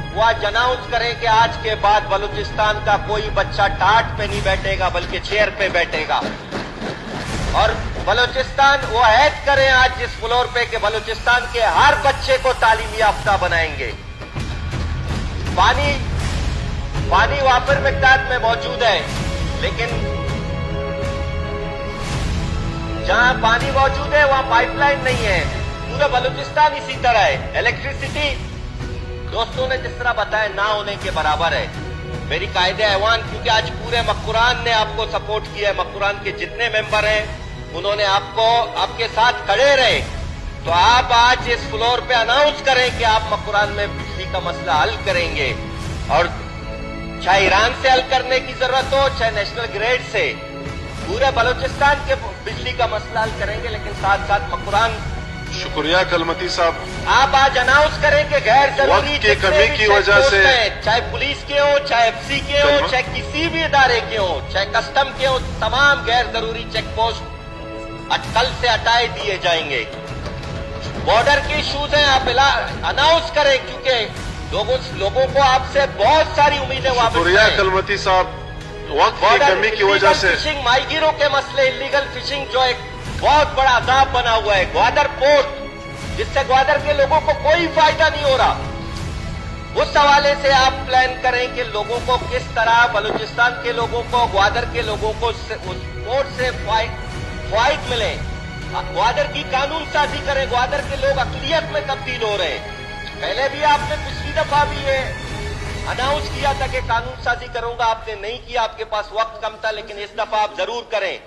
वो आज अनाउंस करें कि आज के बाद बलूचिस्तान का कोई बच्चा टाट पे नहीं बैठेगा बल्कि चेयर पे बैठेगा। और बलूचिस्तान वो ऐड करें आज जिस फ्लोर पे कि बलूचिस्तान के हर बच्चे को तालीम याफ्ता बनाएंगे। पानी वाफिर मिक़दार में मौजूद है, लेकिन जहां पानी मौजूद है वहां पाइपलाइन नहीं है। पूरा बलूचिस्तान इसी तरह है। इलेक्ट्रिसिटी दोस्तों ने जिस तरह बताया ना होने के बराबर है। मेरी कायदे ऐवान, क्योंकि आज पूरे मक्कुरान ने आपको सपोर्ट किया है, मक्कुरान के जितने मेंबर हैं उन्होंने आपके साथ खड़े रहे, तो आप आज इस फ्लोर पे अनाउंस करें कि आप मक्कुरान में बिजली का मसला हल करेंगे। और चाहे ईरान से हल करने की जरूरत हो, चाहे नेशनल ग्रिड से, पूरे बलूचिस्तान के बिजली का मसला हल करेंगे। लेकिन साथ साथ मक्कुरान, शुक्रिया कलमती साहब, आप आज अनाउंस करें कि गैर जरूरी वक्त की कमी की वजह से, चाहे पुलिस के हो, चाहे एफसी के हो, चाहे किसी भी इदारे के हो, चाहे कस्टम के हो, तमाम गैर जरूरी चेक पोस्ट कल से हटाए दिए जाएंगे। बॉर्डर के इश्यूज हैं, आप अनाउंस करें, क्योंकि लोगों को आपसे बहुत सारी उम्मीदें वापस। शुक्रिया कलमती साहब, वक्त की कमी की वजह से फिशिंग, माहीगीरों के मसले, इलीगल फिशिंग जो एक बहुत बड़ा अजाब बना हुआ है, ग्वादर पोर्ट, जिससे ग्वादर के लोगों को कोई फायदा नहीं हो रहा, उस हवाले से आप प्लान करें कि लोगों को किस तरह, बलूचिस्तान के लोगों को, ग्वादर के लोगों को उस पोर्ट से फायदा मिले। ग्वादर की कानून साजी करें। ग्वादर के लोग अक़लियत में तब्दील हो रहे हैं। पहले भी आपने पिछली दफा भी ये अनाउंस किया था कि कानून साजी करूंगा, आपने नहीं किया, आपके पास वक्त कम था, लेकिन इस दफा आप जरूर करें।